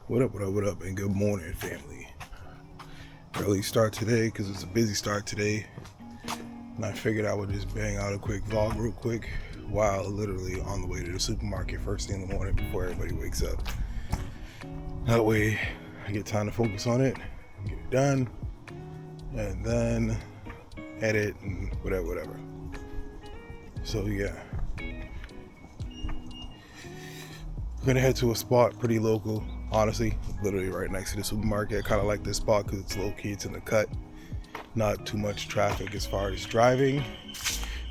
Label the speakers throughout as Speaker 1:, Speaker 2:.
Speaker 1: What up, and good morning, family. Early start today because it's a busy start today, and I figured I would just bang out a quick vlog real quick while literally on the way to the supermarket first thing in the morning before everybody wakes up. That way, I get time to focus on it, get it done, and then edit and whatever. So yeah, I'm gonna head to a spot pretty local. Honestly, literally right next to the supermarket. I kind of like this spot because it's low key, it's in the cut. Not too much traffic as far as driving,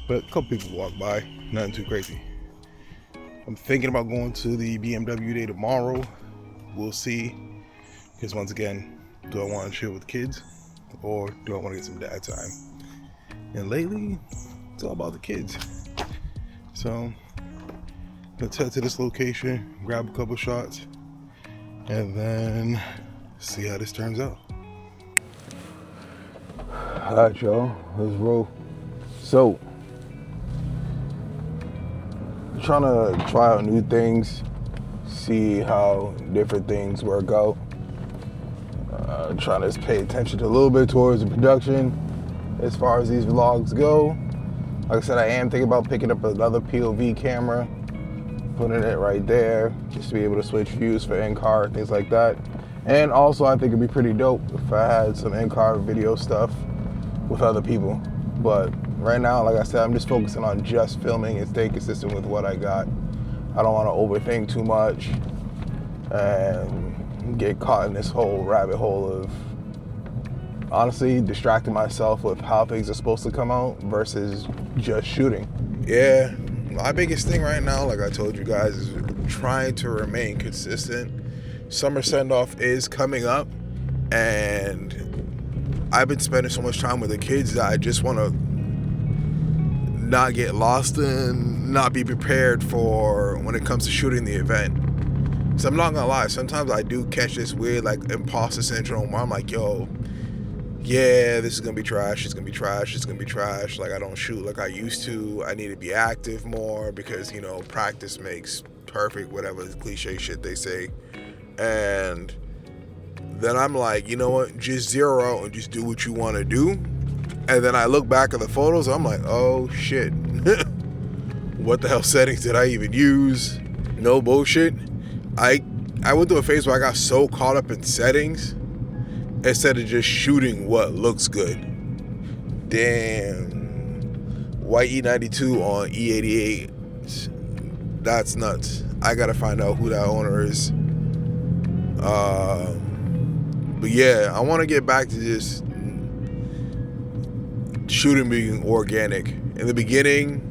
Speaker 1: but a couple people walk by, nothing too crazy. I'm thinking about going to the BMW day tomorrow. We'll see, because once again, do I want to chill with kids or do I want to get some dad time? And lately, it's all about the kids. So, let's head to this location, grab a couple shots, and then see how this turns out. Alright, y'all, let's roll. So, trying to try out new things, see how different things work out. Trying to pay attention to a little bit towards the production as far as these vlogs go. Like I said, I am thinking about picking up another POV camera, putting it right there, just to be able to switch views for in-car, things like that. And also, I think it'd be pretty dope if I had some in-car video stuff with other people. But right now, like I said, I'm just focusing on just filming and staying consistent with what I got. I don't want to overthink too much and get caught in this whole rabbit hole of honestly distracting myself with how things are supposed to come out versus just shooting. Yeah, my biggest thing right now, like I told you guys, is trying to remain consistent. Summer send-off is coming up, and I've been spending so much time with the kids that I just want to not get lost and not be prepared for when it comes to shooting the event. So I'm not gonna lie, sometimes I do catch this weird like imposter syndrome where I'm like, yo, yeah, this is gonna be trash, it's gonna be trash, it's gonna be trash. Like I don't shoot like I used to. I need to be active more because, you know, practice makes perfect, whatever the cliche shit they say. And then I'm like, you know what, just zero out and just do what you want to do. And then I look back at the photos, I'm like, oh shit. What the hell settings did I even use? No bullshit. I went through a phase where I got so caught up in settings instead of just shooting what looks good. Damn. White E92 on E88. That's nuts. I gotta find out who that owner is. But yeah, I want to get back to just shooting being organic. In the beginning,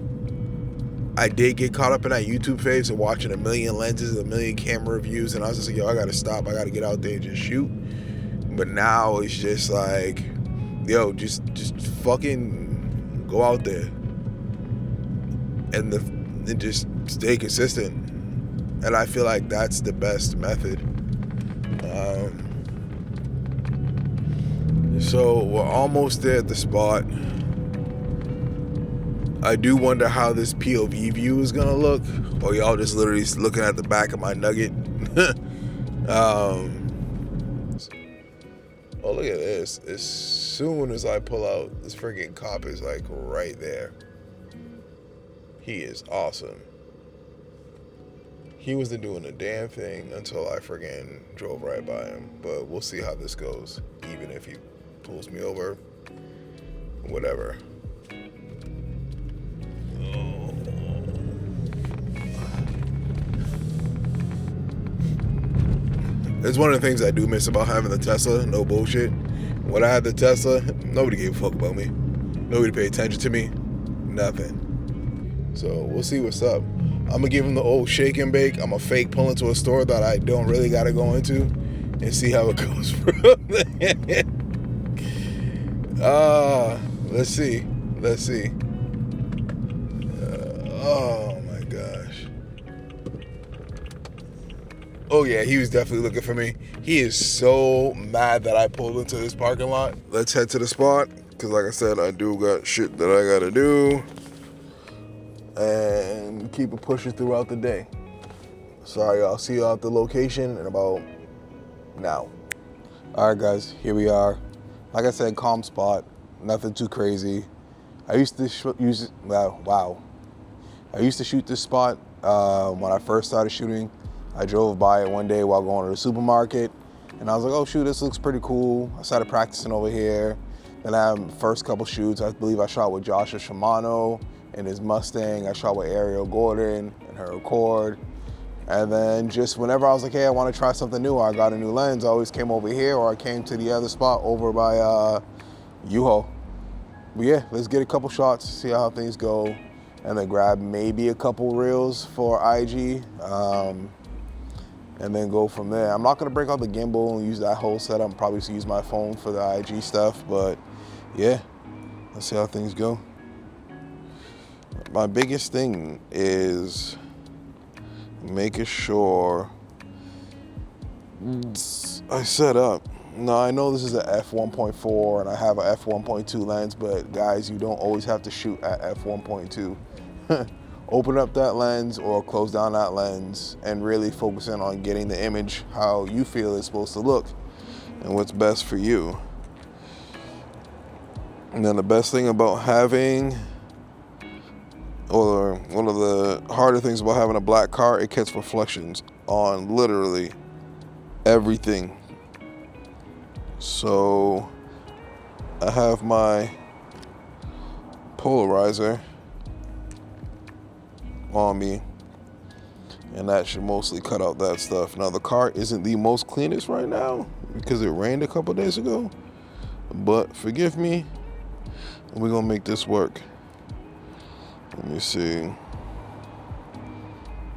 Speaker 1: I did get caught up in that YouTube phase of watching a million lenses, a million camera reviews, and I was just like, yo, I gotta stop. I gotta get out there and just shoot. But now it's just like, yo, just fucking go out there and just stay consistent. And I feel like that's the best method. So we're almost there at the spot. I do wonder how this POV view is gonna look. Or y'all just literally looking at the back of my Nugget. Oh, look at this. As soon as I pull out, this freaking cop is like right there. He is awesome. He wasn't doing a damn thing until I freaking drove right by him. But we'll see how this goes. Even if he pulls me over, whatever. It's one of the things I do miss about having the Tesla, no bullshit. When I had the Tesla, nobody gave a fuck about me. Nobody paid attention to me. Nothing. So we'll see what's up. I'm gonna give him the old shake and bake. I'm gonna fake pull into a store that I don't really gotta go into and see how it goes from there. Let's see. Oh my gosh. Oh yeah, he was definitely looking for me. He is so mad that I pulled into this parking lot. Let's head to the spot, because like I said, I do got shit that I gotta do. And keep it pushing throughout the day. Sorry, I'll see you at the location in about now. All right, guys, here we are. Like I said, calm spot, nothing too crazy. I used to I used to shoot this spot when I first started shooting. I drove by it one day while going to the supermarket, and I was like, oh shoot, this looks pretty cool. I started practicing over here. Then I had first couple shoots. I believe I shot with Joshua Shimano in his Mustang. I shot with Ariel Gordon in her Accord. And then just whenever I was like, hey, I want to try something new, or I got a new lens, I always came over here, or I came to the other spot over by U-Haul. But yeah, let's get a couple shots, see how things go, and then grab maybe a couple reels for IG, and then go from there. I'm not gonna break out the gimbal and use that whole setup. I'm probably just use my phone for the IG stuff, but yeah, let's see how things go. My biggest thing is making sure I set up. Now I know this is a f1.4 and I have a f1.2 lens, but guys, you don't always have to shoot at f1.2. Open up that lens or close down that lens and really focus in on getting the image how you feel it's supposed to look and what's best for you. And then the best thing about having, or one of the harder things about having a black car, it gets reflections on literally everything. So I have my polarizer on me, and that should mostly cut out that stuff. Now the car isn't the most cleanest right now because it rained a couple days ago, but forgive me, we're gonna make this work. Let me see.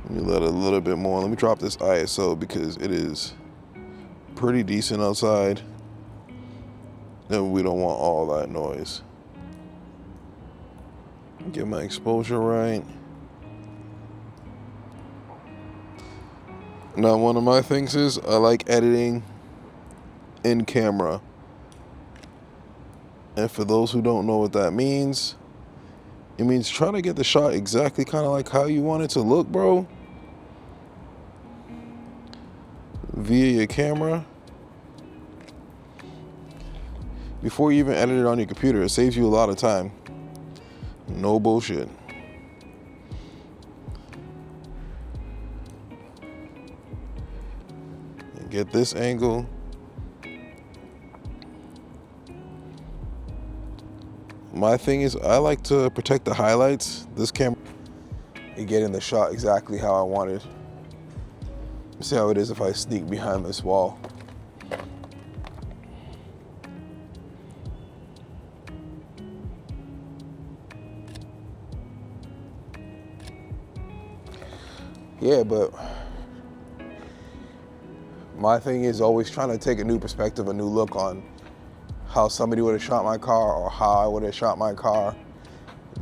Speaker 1: Let me let it a little bit more. Let me drop this ISO because it is pretty decent outside, and we don't want all that noise. Get my exposure right. Now, one of my things is I like editing in camera. And for those who don't know what that means, it means trying to get the shot exactly kind of like how you want it to look, bro. Via your camera. Before you even edit it on your computer, it saves you a lot of time. No bullshit. Get this angle. My thing is I like to protect the highlights. This camera and get in the shot exactly how I wanted. See how it is if I sneak behind this wall. Yeah, but my thing is always trying to take a new perspective, a new look on how somebody would have shot my car or how I would have shot my car,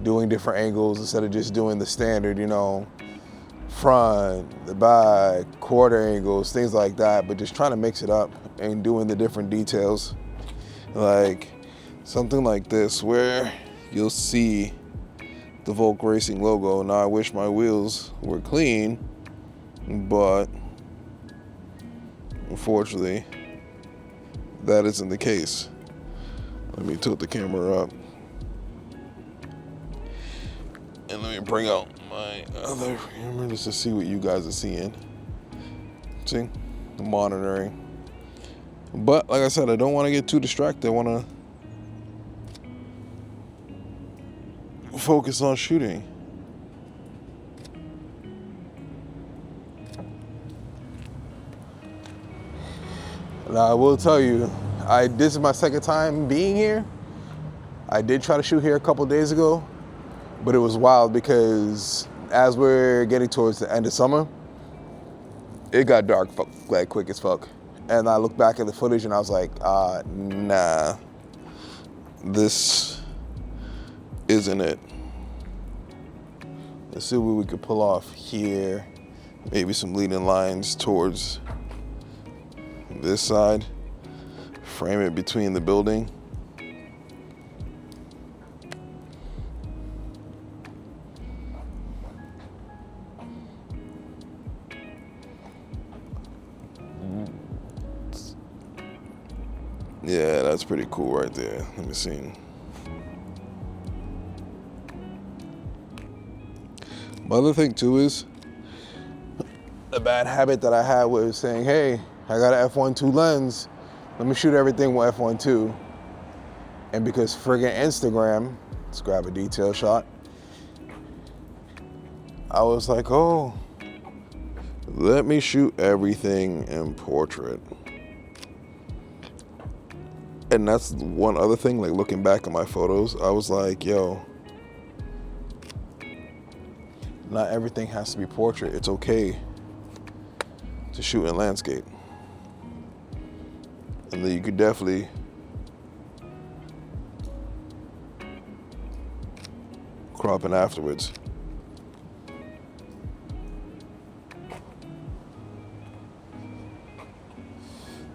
Speaker 1: doing different angles instead of just doing the standard, you know, front, the back, quarter angles, things like that, but just trying to mix it up and doing the different details. Like something like this where you'll see the Volk Racing logo. Now I wish my wheels were clean, but unfortunately that isn't the case. Let me tilt the camera up and let me bring out my other camera just to see what you guys are seeing. See, the monitoring. But like I said, I don't want to get too distracted. I want to focus on shooting. Now I will tell you, this is my second time being here. I did try to shoot here a couple days ago, but it was wild because as we're getting towards the end of summer, it got dark like quick as fuck. And I looked back at the footage and I was like, nah, this isn't it. Let's see what we could pull off here. Maybe some leading lines towards this side. Frame it between the building. Yeah, that's pretty cool right there. Let me see. My other thing too is the bad habit that I had was saying, hey, I got an f1.2 lens. Let me shoot everything with f1.2. And because friggin' Instagram, let's grab a detail shot. I was like, oh, let me shoot everything in portrait. And that's one other thing, like looking back at my photos, I was like, yo, not everything has to be portrait. It's okay to shoot in landscape. And then you could definitely crop in afterwards.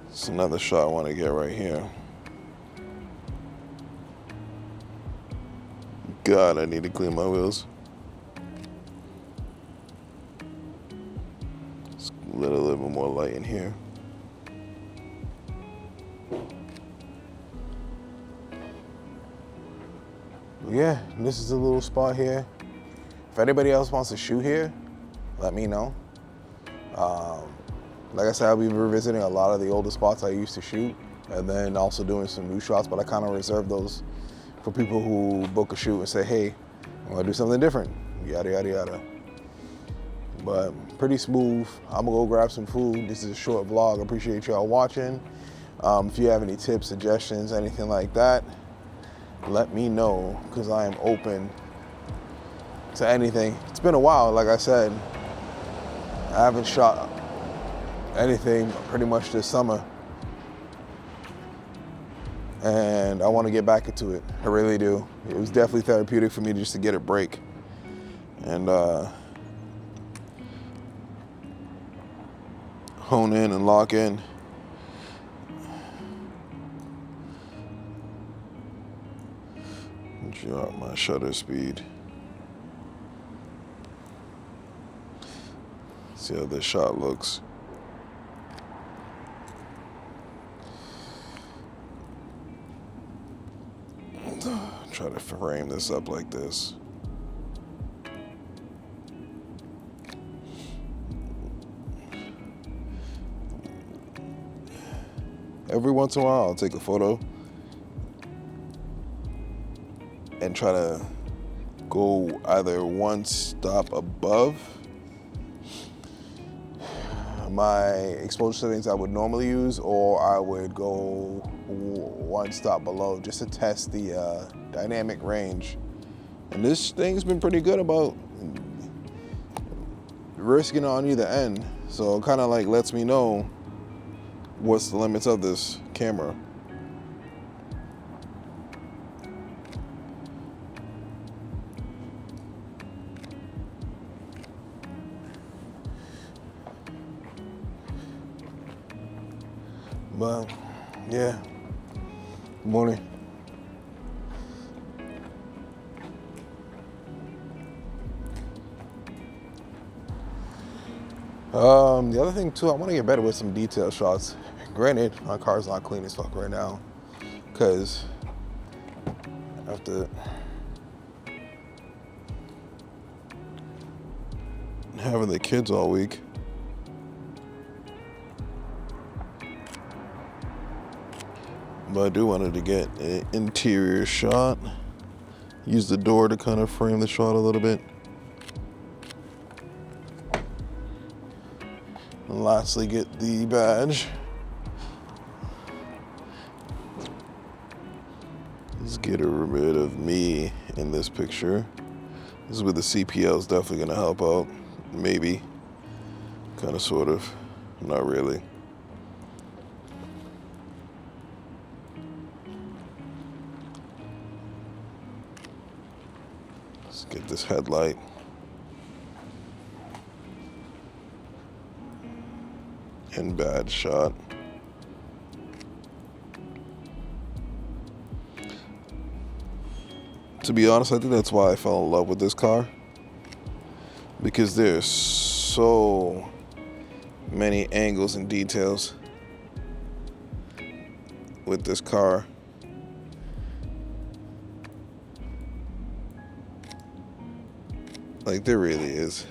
Speaker 1: It's another shot I want to get right here. God, I need to clean my wheels. Let's let a little bit more light in here. Yeah, this is a little spot here. If anybody else wants to shoot here, let me know. Like I said, I'll be revisiting a lot of the older spots I used to shoot, and then also doing some new shots, but I kind of reserve those for people who book a shoot and say, hey, I want to do something different, yada, yada, yada. But pretty smooth. I'm gonna go grab some food. This is a short vlog. I appreciate y'all watching. If you have any tips, suggestions, anything like that, let me know, because I am open to anything. It's been a while, like I said. I haven't shot anything pretty much this summer, and I want to get back into it. I really do. It was definitely therapeutic for me just to get a break and hone in and lock in. Drop my shutter speed. See how this shot looks. Try to frame this up like this. Every once in a while, I'll take a photo and try to go either one stop above my exposure settings I would normally use, or I would go one stop below just to test the dynamic range. And this thing's been pretty good about risking on either end. So it kind of like lets me know what's the limits of this camera. But yeah, good morning. The other thing too, I want to get better with some detail shots. Granted, my car's not clean as fuck right now, because after having the kids all week, but I do wanted to get an interior shot. Use the door to kind of frame the shot a little bit. And lastly, get the badge. Let's get a bit of me in this picture. This is where the CPL is definitely gonna help out. Maybe. Kind of, sort of. Not really. Let's get this headlight. And bad shot. To be honest, I think that's why I fell in love with this car, because there's so many angles and details with this car. Like, there really is.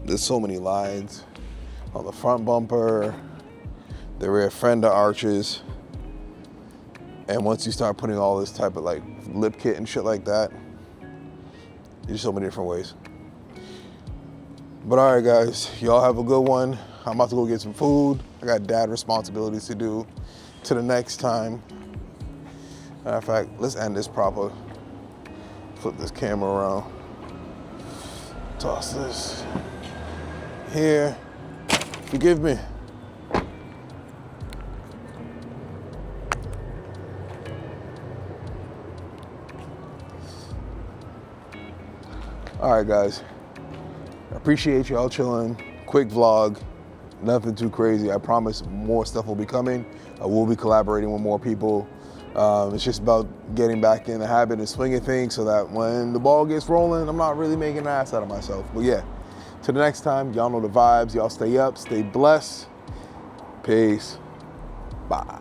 Speaker 1: There's so many lines on the front bumper, the rear fender arches. And once you start putting all this type of like lip kit and shit like that, there's so many different ways. But all right, guys, y'all have a good one. I'm about to go get some food. I got dad responsibilities to do. Till the next time. Matter of fact, let's end this proper. Flip this camera around. Toss this here. Forgive me. All right, guys. I appreciate y'all chilling. Quick vlog, nothing too crazy. I promise more stuff will be coming. I will be collaborating with more people. It's just about getting back in the habit of swinging things so that when the ball gets rolling, I'm not really making an ass out of myself. But yeah, till the next time, y'all know the vibes. Y'all stay up, stay blessed. Peace. Bye.